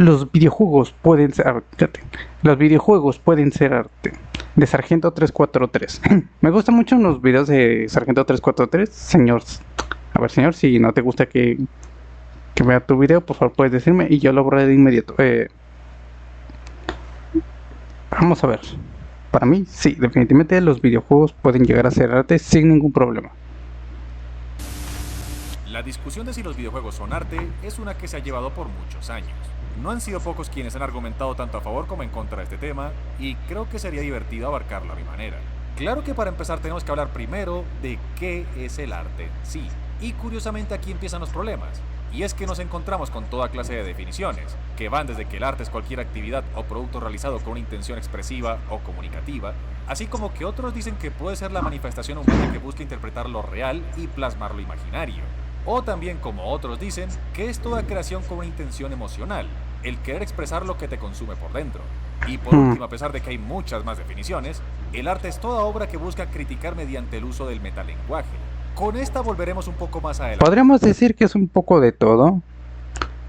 Los videojuegos pueden ser arte. Los videojuegos pueden ser arte. De Sargento 343. Me gustan mucho los videos de Sargento 343. Señor, a ver, señor, si no te gusta que vea tu video, por favor puedes decirme y yo lo borré de inmediato. Vamos a ver. Para mí, sí, definitivamente los videojuegos pueden llegar a ser arte sin ningún problema. La discusión de si los videojuegos son arte es una que se ha llevado por muchos años. No han sido pocos quienes han argumentado tanto a favor como en contra de este tema, y creo que sería divertido abarcarlo a mi manera. Claro que para empezar tenemos que hablar primero de qué es el arte, sí. Y curiosamente aquí empiezan los problemas. Y es que nos encontramos con toda clase de definiciones, que van desde que el arte es cualquier actividad o producto realizado con una intención expresiva o comunicativa, así como que otros dicen que puede ser la manifestación humana que busca interpretar lo real y plasmar lo imaginario. O también, como otros dicen, que es toda creación con una intención emocional, el querer expresar lo que te consume por dentro. Y por Hmm. último, a pesar de que hay muchas más definiciones, el arte es toda obra que busca criticar mediante el uso del metalenguaje. Con esta volveremos un poco más adelante. Podríamos decir que es un poco de todo.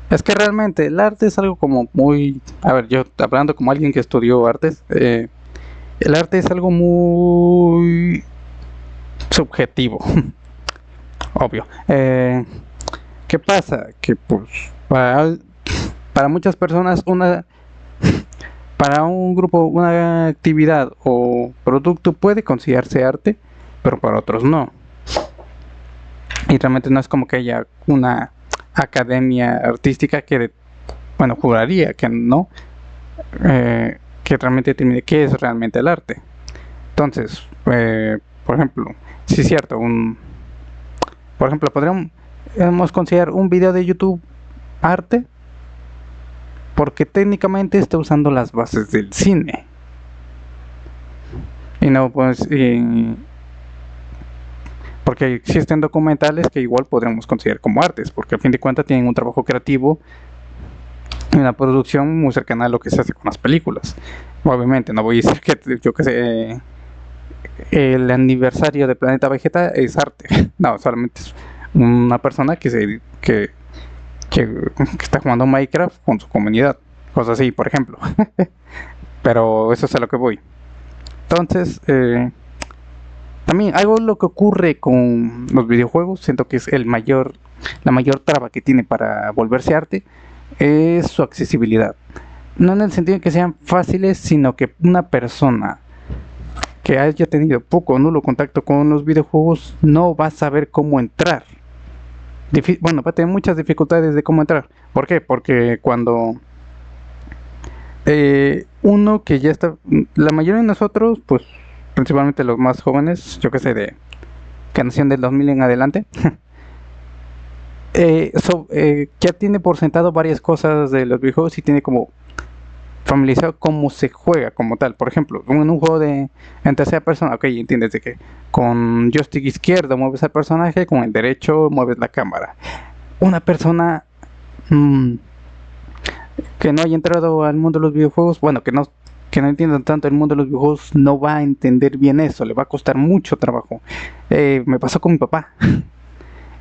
Es que realmente el arte es algo como muy... A ver, yo hablando como alguien que estudió artes, el arte es algo muy subjetivo, obvio. ¿Qué pasa? Que pues para muchas personas para un grupo una actividad o producto puede considerarse arte, pero para otros no. Y realmente no es como que haya una academia artística que, bueno, juraría que no, que realmente determine qué es realmente el arte. Entonces, por ejemplo, si es cierto, por ejemplo, podríamos considerar un video de YouTube arte porque técnicamente está usando las bases del cine. Y no, pues, porque existen documentales que igual podríamos considerar como artes, porque al fin de cuentas tienen un trabajo creativo y una producción muy cercana a lo que se hace con las películas. Obviamente, no voy a decir que yo que sé, el aniversario de Planeta Vegeta es arte. No, solamente es una persona que está jugando Minecraft con su comunidad. Cosas así, por ejemplo. Pero eso es a lo que voy. Entonces, también algo lo que ocurre con los videojuegos, siento que es la mayor traba que tiene para volverse arte, es su accesibilidad. No en el sentido de que sean fáciles, sino que una persona que haya tenido poco o nulo contacto con los videojuegos no va a saber cómo entrar. Bueno, va a tener muchas dificultades de cómo entrar. ¿Por qué? Porque cuando uno que ya está, la mayoría de nosotros, pues principalmente los más jóvenes, yo que sé, de que nacieron del 2000 en adelante, ya tiene por sentado varias cosas de los videojuegos y tiene como familiarizado cómo se juega como tal. Por ejemplo, en un juego en tercera persona, ok, entiendes de que con joystick izquierdo mueves al personaje, con el derecho mueves la cámara. Una persona mmm, que no haya entrado al mundo de los videojuegos, bueno, que no entiendan tanto el mundo de los videojuegos, no va a entender bien eso, le va a costar mucho trabajo. Me pasó con mi papá.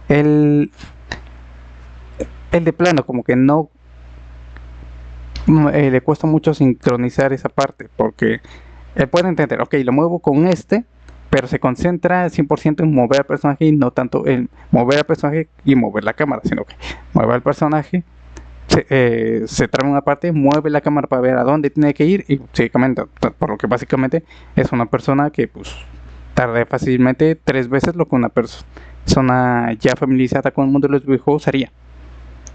Él, él de plano, como que no le cuesta mucho sincronizar esa parte, porque él puede entender, ok, lo muevo con pero se concentra 100% en mover al personaje y no tanto en mover al personaje y mover la cámara, sino que mueve al personaje, se traba una parte, mueve la cámara para ver a dónde tiene que ir y básicamente, por lo que básicamente es una persona que pues tarda fácilmente 3 veces lo que una persona ya familiarizada con el mundo de los videojuegos haría.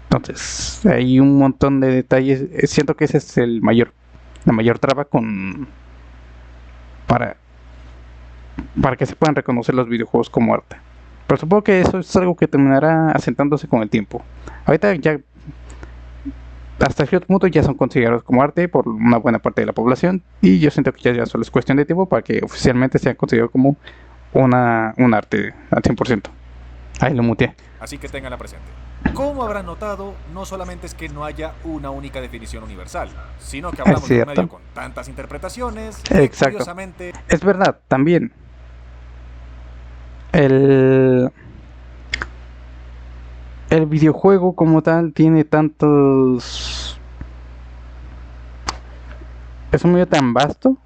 Entonces, hay un montón de detalles. Siento que ese es la mayor traba para, para que se puedan reconocer los videojuegos como arte. Pero supongo que eso es algo que terminará asentándose con el tiempo. Ahorita ya, hasta cierto punto, ya son considerados como arte por una buena parte de la población. Y yo siento que ya solo es cuestión de tiempo para que oficialmente sean considerados como un arte al 100%. Ahí lo muteé. Así que tenganla presente. Como habrán notado, no solamente es que no haya una única definición universal, sino que Es hablamos de un cierto. medio con tantas interpretaciones que Exacto. curiosamente... Es verdad, también. El, el videojuego como tal tiene tantos es un medio tan vasto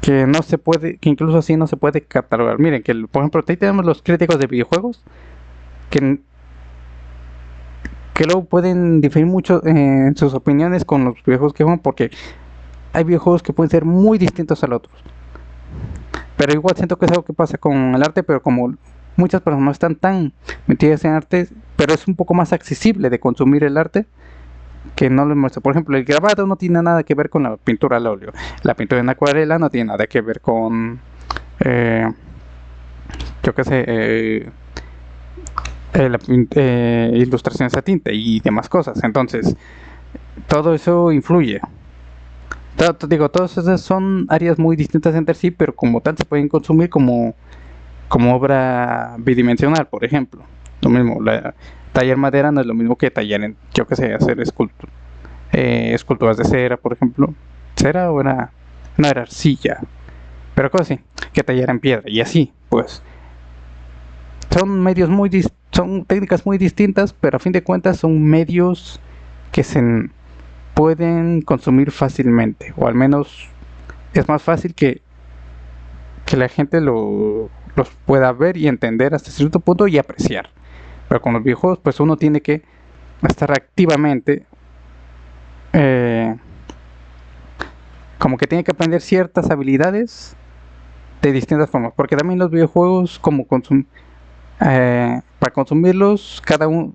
que no se puede, que incluso así no se puede catalogar. Miren, que por ejemplo, ahí tenemos los críticos de videojuegos que, que luego pueden diferir mucho en sus opiniones con los videojuegos que juegan, porque hay videojuegos que pueden ser muy distintos a los otros. Pero igual siento que es algo que pasa con el arte, pero como muchas personas no están tan metidas en arte, pero es un poco más accesible de consumir el arte, que no lo muestra. Por ejemplo, el grabado no tiene nada que ver con la pintura al óleo. La pintura en acuarela no tiene nada que ver con, eh, yo qué sé, ilustraciones a tinta y demás cosas. Entonces, todo eso influye. Digo, todas esas son áreas muy distintas entre sí, pero como tal se pueden consumir como obra bidimensional, por ejemplo. Lo mismo, tallar madera no es lo mismo que tallar en, yo qué sé, hacer esculturas de cera, por ejemplo. ¿Cera o era? No, era arcilla. Pero cosas así, que tallar en piedra y así, pues. Son técnicas muy distintas, pero a fin de cuentas son medios que se pueden consumir fácilmente, o al menos es más fácil que la gente los pueda ver y entender hasta cierto punto y apreciar. Pero con los videojuegos, pues uno tiene que estar activamente, eh, como que tiene que aprender ciertas habilidades de distintas formas, porque también los videojuegos, para consumirlos, cada uno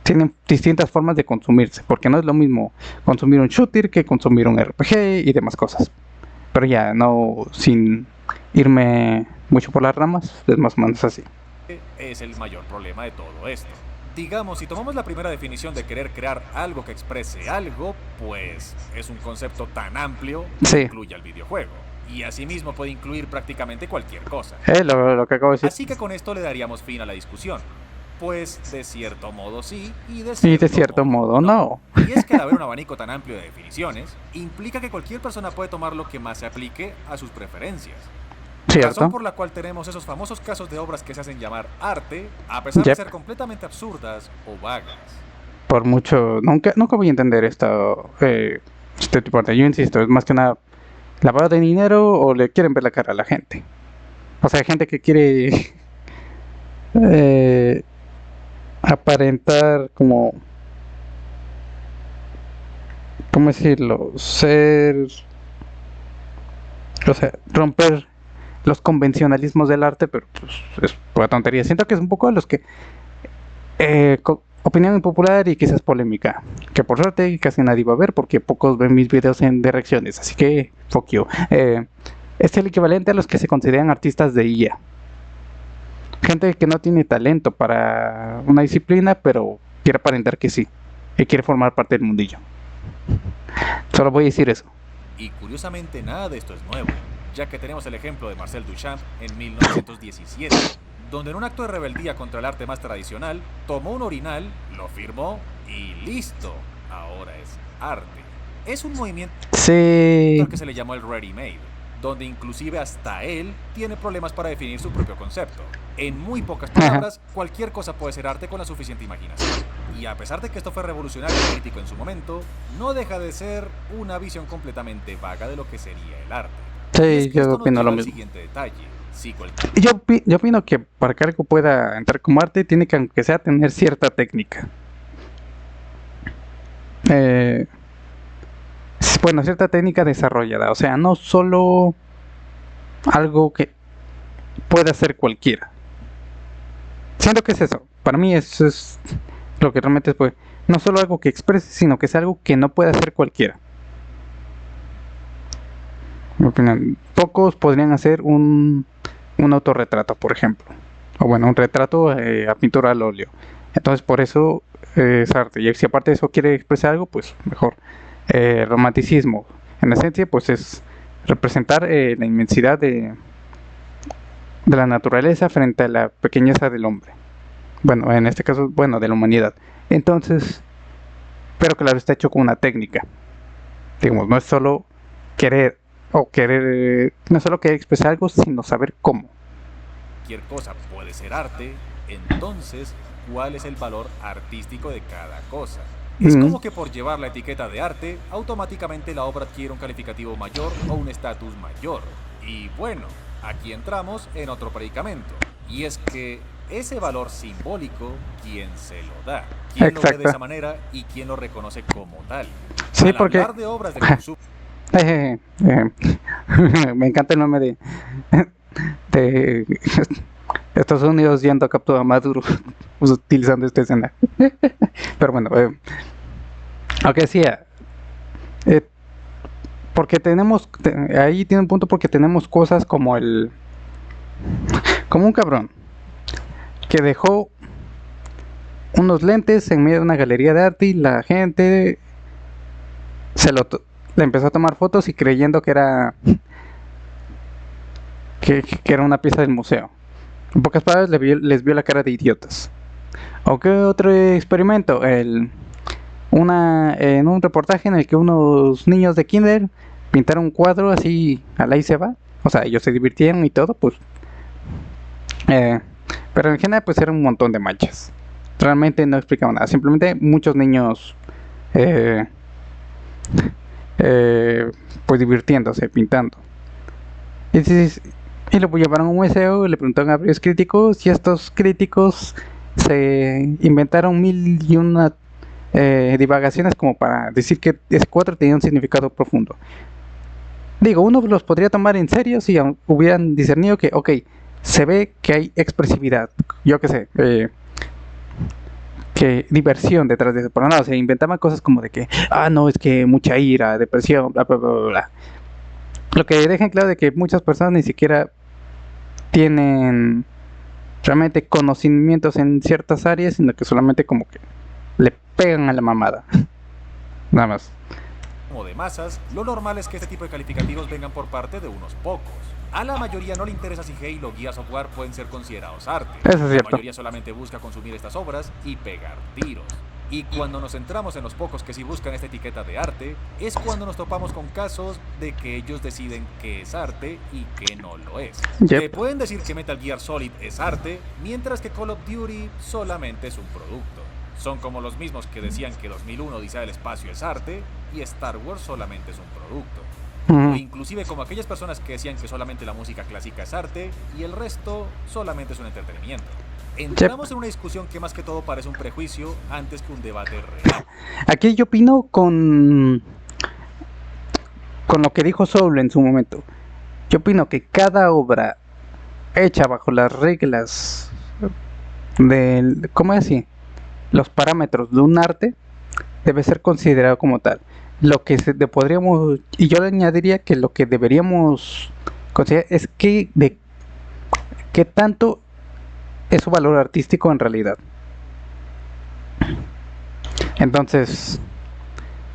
tienen distintas formas de consumirse, porque no es lo mismo consumir un shooter que consumir un RPG y demás cosas. Pero ya, no, sin irme mucho por las ramas, es más o menos así. Es el mayor problema de todo esto. Digamos, si tomamos la primera definición de querer crear algo que exprese algo, pues es un concepto tan amplio que Sí, incluye al videojuego. Y asimismo puede incluir prácticamente cualquier cosa. lo que acabo de decir. Así que con esto le daríamos fin a la discusión. Pues de cierto modo sí y de Y de cierto cierto modo no. no. Y es que al haber un abanico tan amplio de definiciones, implica que cualquier persona puede tomar lo que más se aplique a sus preferencias. Razón Cierto. por la cual tenemos esos famosos casos de obras que se hacen llamar arte, a pesar de Yep. ser completamente absurdas o vagas. Por mucho, nunca voy a entender este tipo de, yo insisto, es más que nada lavado de dinero o le quieren ver la cara a la gente. O sea, hay gente que quiere eh, aparentar como, ¿cómo decirlo? O sea, romper los convencionalismos del arte, pero pues es pura tontería. Siento que es un poco de los que opinión impopular y quizás polémica, que por suerte casi nadie va a ver porque pocos ven mis videos de reacciones, así que fuck you. Es el equivalente a los que se consideran artistas de IA. Gente que no tiene talento para una disciplina, pero quiere aparentar que sí, y quiere formar parte del mundillo. Solo voy a decir eso. Y curiosamente nada de esto es nuevo, ya que tenemos el ejemplo de Marcel Duchamp en 1917, donde en un acto de rebeldía contra el arte más tradicional, tomó un orinal, lo firmó y listo, ahora es arte. Es un movimiento Sí. que se le llamó el ready-made, donde inclusive hasta él tiene problemas para definir su propio concepto. En muy pocas palabras, cualquier cosa puede ser arte con la suficiente imaginación. Y a pesar de que esto fue revolucionario y crítico en su momento, no deja de ser una visión completamente vaga de lo que sería el arte. Y es Sí, que yo esto nos opino lleva lo al mismo. siguiente detalle. Si Yo opino que para que algo pueda entrar como arte, tiene que, aunque sea, tener cierta técnica. Eh, bueno, cierta técnica desarrollada. O sea, no solo algo que pueda hacer cualquiera. Siento que es eso. Para mí eso es lo que realmente es, pues, no solo algo que exprese, sino que sea algo que no pueda hacer cualquiera. Mi opinión. Pocos podrían hacer un autorretrato, por ejemplo. O bueno, un retrato a pintura al óleo. Entonces por eso es arte. Y si aparte de eso quiere expresar algo, pues mejor. Romanticismo, en esencia, pues es representar la inmensidad de la naturaleza frente a la pequeñeza del hombre. Bueno, en este caso, bueno, de la humanidad. Entonces, pero claro, está hecho con una técnica. Digamos, no es solo querer no es solo querer expresar algo, sino saber cómo. cualquier cosa puede ser arte, entonces, ¿cuál es el valor artístico de cada cosa? Es como que por llevar la etiqueta de arte, automáticamente la obra adquiere un calificativo mayor o un estatus mayor. Y bueno, aquí entramos en otro predicamento. Y es que ese valor simbólico, ¿quién se lo da? ¿Quién lo ve de esa manera y quién lo reconoce como tal? Sí, Al porque... hablar de obras de consumo... me encanta el nombre de Estados Unidos yendo a capturar a Maduro utilizando esta escena. Pero bueno, aunque decía, porque tenemos, ahí tiene un punto, porque tenemos cosas como como un cabrón que dejó unos lentes en medio de una galería de arte y la gente le empezó a tomar fotos y creyendo que era que era una pieza del museo. En pocas palabras, les vio la cara de idiotas. ¿O qué otro experimento? En un reportaje en el que unos niños de kinder pintaron un cuadro así a la y se va. O sea, ellos se divirtieron y todo, pues. Pero en general, pues eran un montón de manchas. Realmente no explicaban nada. Simplemente muchos niños, pues divirtiéndose, pintando. Y lo llevaron a un museo y le preguntaron a varios críticos, y estos críticos se inventaron mil y una divagaciones como para decir que ese cuadro tenía un significado profundo. Digo, uno los podría tomar en serio si hubieran discernido que, ok, se ve que hay expresividad, yo qué sé, que diversión detrás de eso, pero no, se inventaban cosas como de que, no, es que mucha ira, depresión, bla, bla, bla, bla. Lo que deja en claro de que muchas personas ni siquiera tienen realmente conocimientos en ciertas áreas, sino que solamente como que le pegan a la mamada. Nada más. Como de masas, lo normal es que este tipo de calificativos vengan por parte de unos pocos. A la mayoría no le interesa si Halo o Gears of War pueden ser considerados arte. Eso es la cierto. mayoría solamente busca consumir estas obras y pegar tiros. Y cuando nos centramos en los pocos que sí buscan esta etiqueta de arte, es cuando nos topamos con casos de que ellos deciden qué es arte y qué no lo es. Te pueden decir que Metal Gear Solid es arte, mientras que Call of Duty solamente es un producto. Son como los mismos que decían que 2001 Odisea del Espacio es arte y Star Wars solamente es un producto. O inclusive como aquellas personas que decían que solamente la música clásica es arte y el resto solamente es un entretenimiento. Entramos en una discusión que más que todo parece un prejuicio antes que un debate real. Aquí yo opino con lo que dijo Soul en su momento. Yo opino que cada obra hecha bajo las reglas del, ¿cómo es así? Los parámetros de un arte debe ser considerado como tal. Lo que podríamos, y yo le añadiría que lo que deberíamos considerar es qué tanto es su valor artístico en realidad. Entonces,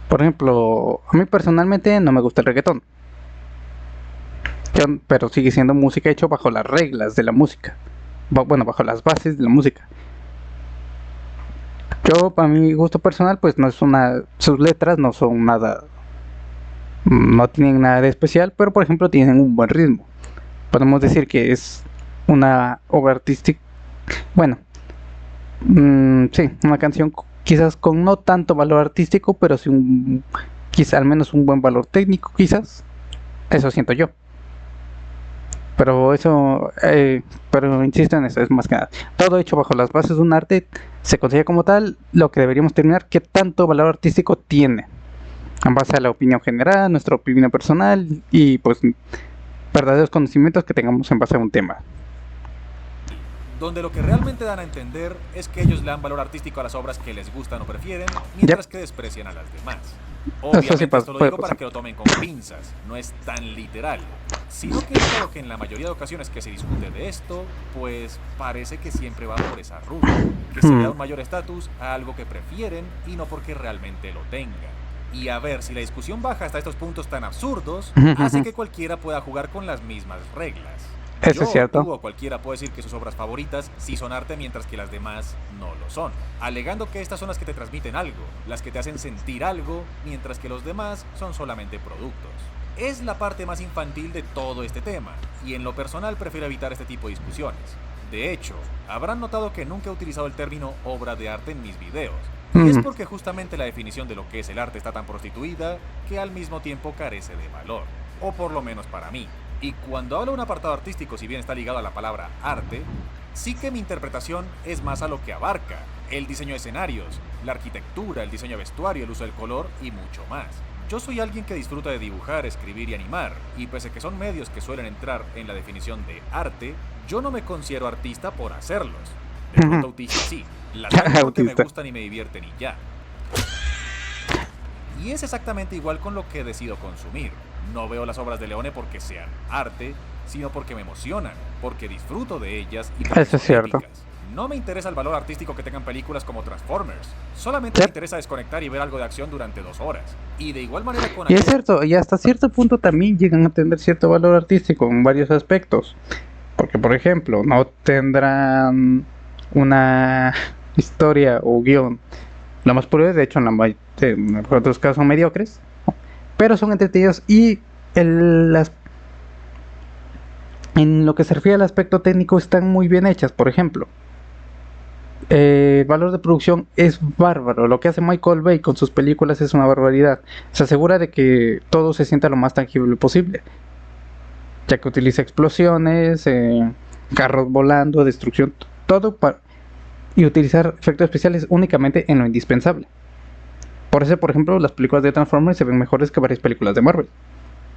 por ejemplo, a mí personalmente no me gusta el reggaetón, pero sigue siendo música hecha bajo las reglas de la música, bueno, bajo las bases de la música. Yo, para mi gusto personal, pues no es sus letras no son nada, no tienen nada de especial, pero por ejemplo tienen un buen ritmo. Podemos decir que es una obra artística, bueno, sí, una canción quizás con no tanto valor artístico, pero sí quizás al menos un buen valor técnico, quizás, eso siento yo. Pero eso, pero insisto en eso, es más que nada, todo hecho bajo las bases de un arte se considera como tal. Lo que deberíamos determinar qué tanto valor artístico tiene, en base a la opinión general, nuestra opinión personal y pues verdaderos conocimientos que tengamos en base a un tema. Donde lo que realmente dan a entender es que ellos le dan valor artístico a las obras que les gustan o prefieren, mientras que desprecian a las demás. Obviamente esto lo digo para que lo tomen con pinzas, no es tan literal, sino que creo que en la mayoría de ocasiones que se discute de esto, pues parece que siempre va por esa ruta, que se le da un mayor estatus a algo que prefieren y no porque realmente lo tengan. Y a ver, si la discusión baja hasta estos puntos tan absurdos, hace que cualquiera pueda jugar con las mismas reglas. Eso es cierto. Tú o cualquiera puede decir que sus obras favoritas sí son arte, mientras que las demás no lo son, alegando que estas son las que te transmiten algo, las que te hacen sentir algo, mientras que los demás son solamente productos. Es la parte más infantil de todo este tema, y en lo personal prefiero evitar este tipo de discusiones. De hecho, habrán notado que nunca he utilizado el término obra de arte en mis videos, Y es Ujú. porque justamente la definición de lo que es el arte está tan prostituida que al mismo tiempo carece de valor, o por lo menos para mí. Y cuando hablo de un apartado artístico, si bien está ligado a la palabra arte, sí que mi interpretación es más a lo que abarca: el diseño de escenarios, la arquitectura, el diseño de vestuario, el uso del color y mucho más. Yo soy alguien que disfruta de dibujar, escribir y animar, y pese a que son medios que suelen entrar en la definición de arte, yo no me considero artista por hacerlos. De pronto autista sí, las hago porque me Autista. gustan y me divierten y ya. Y es exactamente igual con lo que decido consumir. No veo las obras de Leone porque sean arte, sino porque me emocionan, porque disfruto de ellas y porque Eso son es cierto. épicas. No me interesa el valor artístico que tengan películas como Transformers. Solamente me Yep. interesa desconectar y ver algo de acción durante 2 horas. Y de igual manera con Y es aquellas... cierto, y hasta cierto punto también llegan a tener cierto valor artístico en varios aspectos. Porque, por ejemplo, no tendrán una historia o guión lo más puro, de hecho, en otros casos son mediocres, pero son entretenidos y en lo que se refiere al aspecto técnico están muy bien hechas. Por ejemplo, el valor de producción es bárbaro. Lo que hace Michael Bay con sus películas es una barbaridad. Se asegura de que todo se sienta lo más tangible posible, ya que utiliza explosiones, carros volando, destrucción, todo para y utilizar efectos especiales únicamente en lo indispensable. Por eso, por ejemplo, las películas de Transformers se ven mejores que varias películas de Marvel,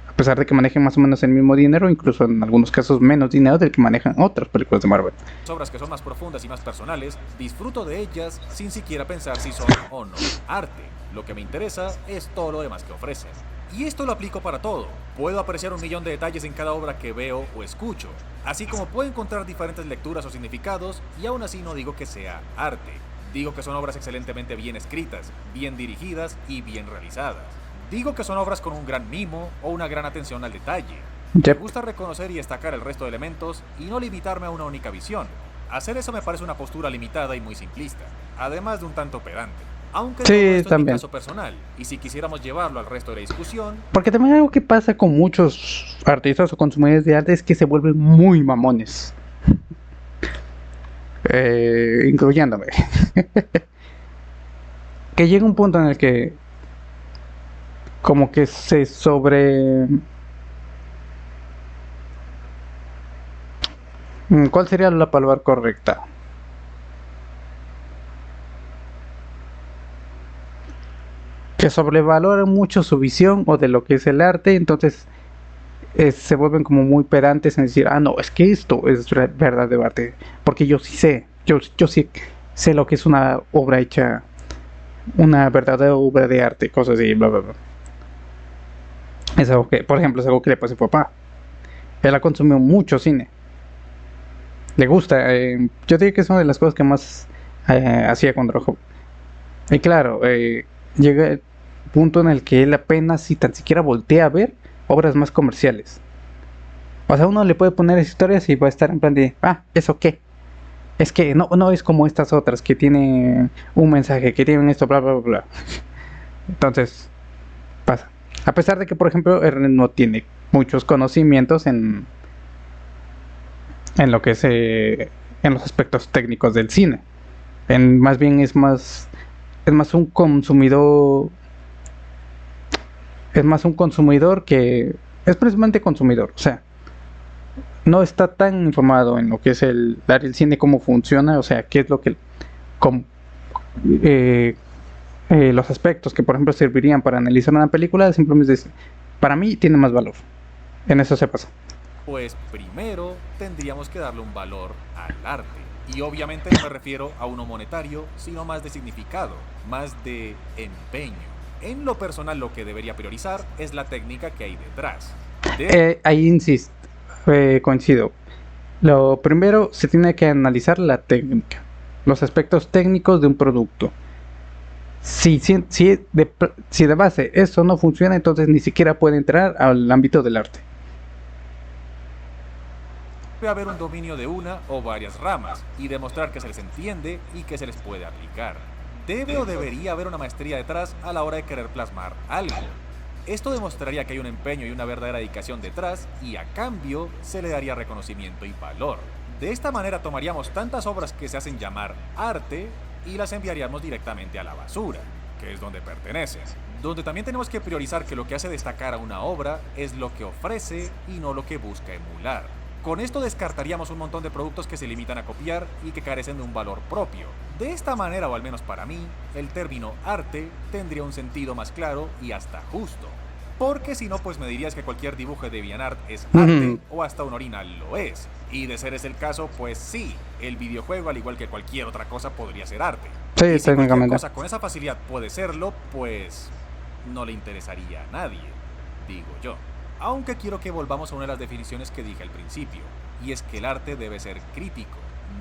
a pesar de que manejen más o menos el mismo dinero, incluso en algunos casos menos dinero del que manejan otras películas de Marvel. obras que son más profundas y más personales, disfruto de ellas sin siquiera pensar si son o no arte. Lo que me interesa es todo lo demás que ofrecen. Y esto lo aplico para todo. Puedo apreciar 1.000.000 de detalles en cada obra que veo o escucho, así como puedo encontrar diferentes lecturas o significados, y aún así no digo que sea arte. Digo que son obras excelentemente bien escritas, bien dirigidas y bien realizadas. Digo que son obras con un gran mimo o una gran atención al detalle. Me Yep. gusta reconocer y destacar el resto de elementos y no limitarme a una única visión. Hacer eso me parece una postura limitada y muy simplista, además de un tanto pedante. Aunque todo Sí, esto es mi también. caso personal, y si quisiéramos llevarlo al resto de la discusión, Porque también algo que pasa con muchos artistas o consumidores de arte es que se vuelven muy mamones. Incluyéndome. Que llega un punto en el que como que se sobre... ¿Cuál sería la palabra correcta? Que sobrevaloran mucho su visión o de lo que es el arte, entonces se vuelven como muy pedantes en decir, ah, no, es que esto es verdad de arte, porque yo sí sé, yo sí sé lo que es una obra hecha, una verdadera obra de arte, cosas así, bla, bla, bla. Es algo que, por ejemplo, es algo que le pasa a mi papá. Él ha consumido mucho cine, le gusta, yo diría que es una de las cosas que más hacía cuando era joven. Y claro, llega el punto en el que él apenas si tan siquiera voltea a ver obras más comerciales. O sea, uno le puede poner historias y va a estar en plan de, ah, ¿eso qué? Es que no es como estas otras que tienen un mensaje, que tienen esto, bla, bla, bla, bla. Entonces, pasa. A pesar de que, por ejemplo, él no tiene muchos conocimientos en lo que es en los aspectos técnicos del cine. Más bien es más un consumidor, es más un consumidor que es precisamente consumidor, o sea, no está tan informado en lo que es el cine, cómo funciona, o sea, qué es lo que com- eh, los aspectos que por ejemplo servirían para analizar una película, simplemente para mí tiene más valor. En eso se pasa. pues primero tendríamos que darle un valor al arte. Y obviamente no me refiero a uno monetario, sino más de significado, más de empeño. En lo personal, lo que debería priorizar es la técnica que hay detrás. Ahí insisto, coincido. Lo primero se tiene que analizar la técnica, los aspectos técnicos de un producto. Si de base eso no funciona, entonces ni siquiera puede entrar al ámbito del arte. Debe haber un dominio de una o varias ramas y demostrar que se les entiende y que se les puede aplicar. Debe o debería haber una maestría detrás a la hora de querer plasmar algo. Esto demostraría que hay un empeño y una verdadera dedicación detrás, y a cambio se le daría reconocimiento y valor. De esta manera tomaríamos tantas obras que se hacen llamar arte y las enviaríamos directamente a la basura, que es donde pertenecen. Donde también tenemos que priorizar que lo que hace destacar a una obra es lo que ofrece y no lo que busca emular. Con esto descartaríamos un montón de productos que se limitan a copiar y que carecen de un valor propio. De esta manera, o al menos para mí, el término arte tendría un sentido más claro y hasta justo. Porque si no, pues me dirías que cualquier dibujo de DeviantArt es arte o hasta un orinal lo es. Y de ser ese el caso, pues sí, el videojuego, al igual que cualquier otra cosa, podría ser arte. Sí, y si cualquier técnicamente. cosa con esa facilidad puede serlo, pues no le interesaría a nadie, digo yo. Aunque quiero que volvamos a una de las definiciones que dije al principio, y es que el arte debe ser crítico.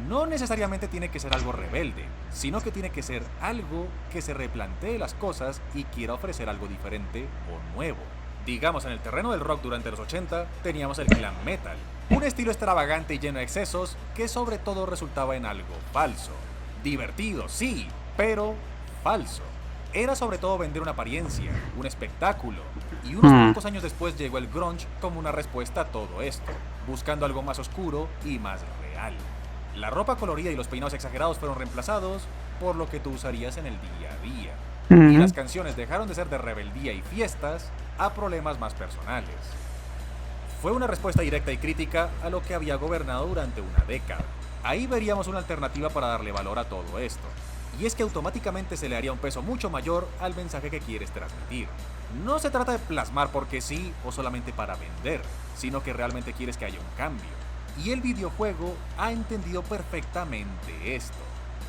No necesariamente tiene que ser algo rebelde, sino que tiene que ser algo que se replantee las cosas y quiera ofrecer algo diferente o nuevo. Digamos, en el terreno del rock durante los 80 teníamos el glam metal, un estilo extravagante y lleno de excesos que sobre todo resultaba en algo falso. Divertido, sí, pero falso. Era sobre todo vender una apariencia, un espectáculo, y unos pocos años después llegó el grunge como una respuesta a todo esto, buscando algo más oscuro y más real. La ropa colorida y los peinados exagerados fueron reemplazados por lo que tú usarías en el día a día. Y las canciones dejaron de ser de rebeldía y fiestas a problemas más personales. Fue una respuesta directa y crítica a lo que había gobernado durante una década. Ahí veríamos una alternativa para darle valor a todo esto. Y es que automáticamente se le haría un peso mucho mayor al mensaje que quieres transmitir. No se trata de plasmar porque sí o solamente para vender, sino que realmente quieres que haya un cambio. Y el videojuego ha entendido perfectamente esto.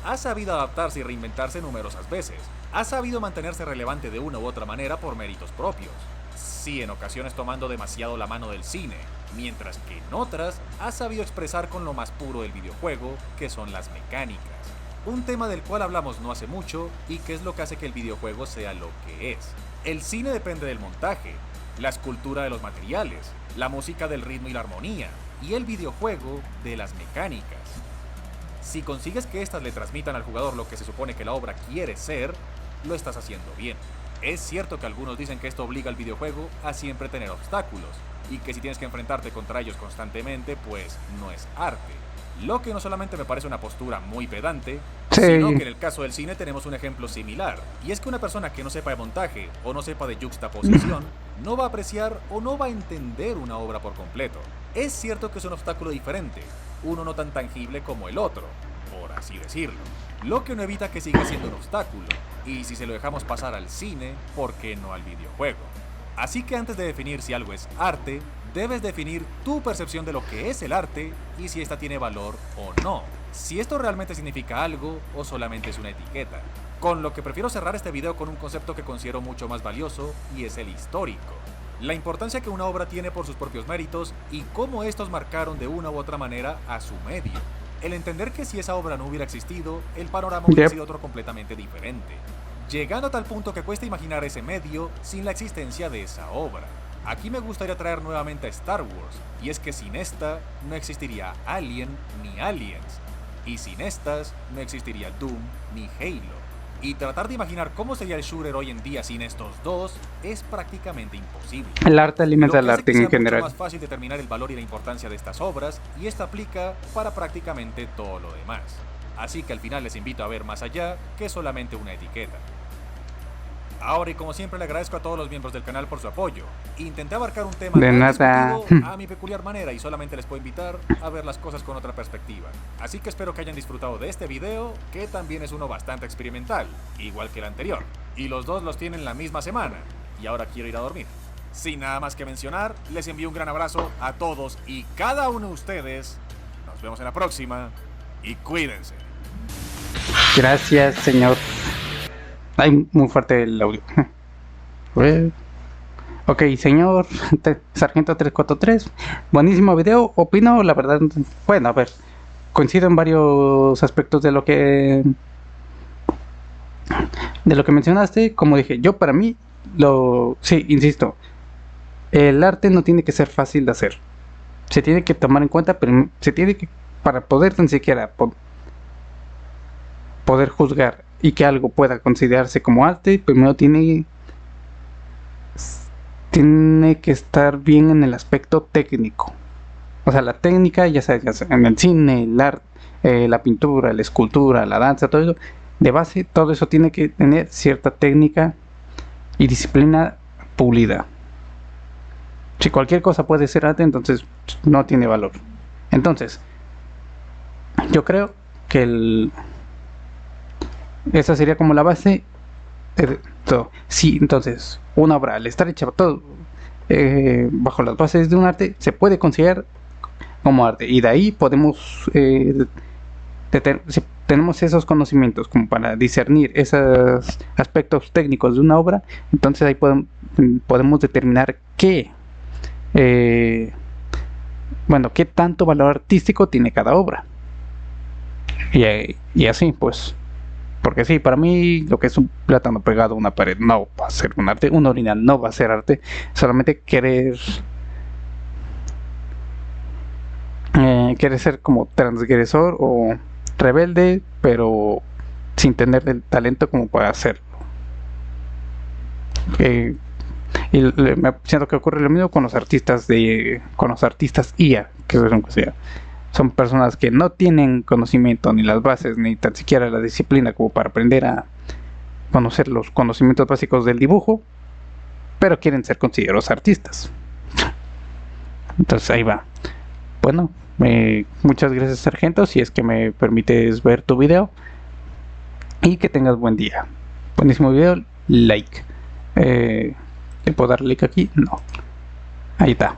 Ha sabido adaptarse y reinventarse numerosas veces. Ha sabido mantenerse relevante de una u otra manera por méritos propios. Sí, en ocasiones tomando demasiado la mano del cine, mientras que en otras ha sabido expresar con lo más puro del videojuego, que son las mecánicas. Un tema del cual hablamos no hace mucho y que es lo que hace que el videojuego sea lo que es. El cine depende del montaje, la escultura de los materiales, la música del ritmo y la armonía, y el videojuego de las mecánicas. Si consigues que éstas le transmitan al jugador lo que se supone que la obra quiere ser, lo estás haciendo bien. Es cierto que algunos dicen que esto obliga al videojuego a siempre tener obstáculos, y que si tienes que enfrentarte contra ellos constantemente, pues no es arte. Lo que no solamente me parece una postura muy pedante, sino que en el caso del cine tenemos un ejemplo similar. Y es que una persona que no sepa de montaje o no sepa de yuxtaposición, no va a apreciar o no va a entender una obra por completo. Es cierto que es un obstáculo diferente, uno no tan tangible como el otro, por así decirlo. Lo que no evita que siga siendo un obstáculo, y si se lo dejamos pasar al cine, ¿por qué no al videojuego? Así que antes de definir si algo es arte, debes definir tu percepción de lo que es el arte y si esta tiene valor o no. Si esto realmente significa algo o solamente es una etiqueta. Con lo que prefiero cerrar este video con un concepto que considero mucho más valioso y es el histórico. La importancia que una obra tiene por sus propios méritos y cómo estos marcaron de una u otra manera a su medio. El entender que si esa obra no hubiera existido, el panorama hubiera sido otro completamente diferente. Llegando a tal punto que cuesta imaginar ese medio sin la existencia de esa obra. Aquí me gustaría traer nuevamente a Star Wars, y es que sin esta no existiría Alien ni Aliens, y sin estas no existiría Doom ni Halo. Y tratar de imaginar cómo sería el shooter hoy en día sin estos dos es prácticamente imposible. El arte alimenta el arte en general. Es mucho más fácil determinar el valor y la importancia de estas obras, y esto aplica para prácticamente todo lo demás. Así que al final les invito a ver más allá que solamente una etiqueta. Ahora y como siempre le agradezco a todos los miembros del canal por su apoyo. Intenté abarcar un tema de nada a mi peculiar manera y solamente les puedo invitar a ver las cosas con otra perspectiva. Así que espero que hayan disfrutado de este video, que también es uno bastante experimental, igual que el anterior. Y los dos los tienen la misma semana, y ahora quiero ir a dormir. Sin nada más que mencionar, les envío un gran abrazo a todos y cada uno de ustedes. Nos vemos en la próxima y cuídense. Gracias, señor. Ay, muy fuerte el audio. Ok, señor Sargento 343. Buenísimo video. Opino, la verdad. Bueno, a ver. Coincido en varios aspectos de lo que mencionaste. Como dije, yo para mí sí, insisto. El arte no tiene que ser fácil de hacer. Se tiene que tomar en cuenta, pero se tiene que, para poder tan siquiera poder juzgar y que algo pueda considerarse como arte, primero tiene que estar bien en el aspecto técnico. O sea, la técnica, ya sea en el cine, el arte, la pintura, la escultura, la danza, todo eso, de base todo eso tiene que tener cierta técnica y disciplina pulida. Si cualquier cosa puede ser arte, entonces no tiene valor. Entonces, yo creo que esa sería como la base de todo. Sí, entonces, una obra al estar hecha todo bajo las bases de un arte, se puede considerar como arte. Y de ahí podemos, si tenemos esos conocimientos como para discernir esos aspectos técnicos de una obra, entonces ahí podemos determinar bueno, qué tanto valor artístico tiene cada obra. Y así, pues. Porque sí, para mí lo que es un plátano pegado a una pared no va a ser un arte, una orina no va a ser arte, solamente querer ser como transgresor o rebelde, pero sin tener el talento como para hacerlo. Y me siento que ocurre lo mismo con los artistas IA, que son personas que no tienen conocimiento ni las bases ni tan siquiera la disciplina como para aprender a conocer los conocimientos básicos del dibujo, pero quieren ser considerados artistas. Entonces ahí va. Bueno, muchas gracias, sargento, si es que me permites ver tu video, y que tengas buen día. Buenísimo video, like. ¿Le puedo dar like aquí? No. Ahí está.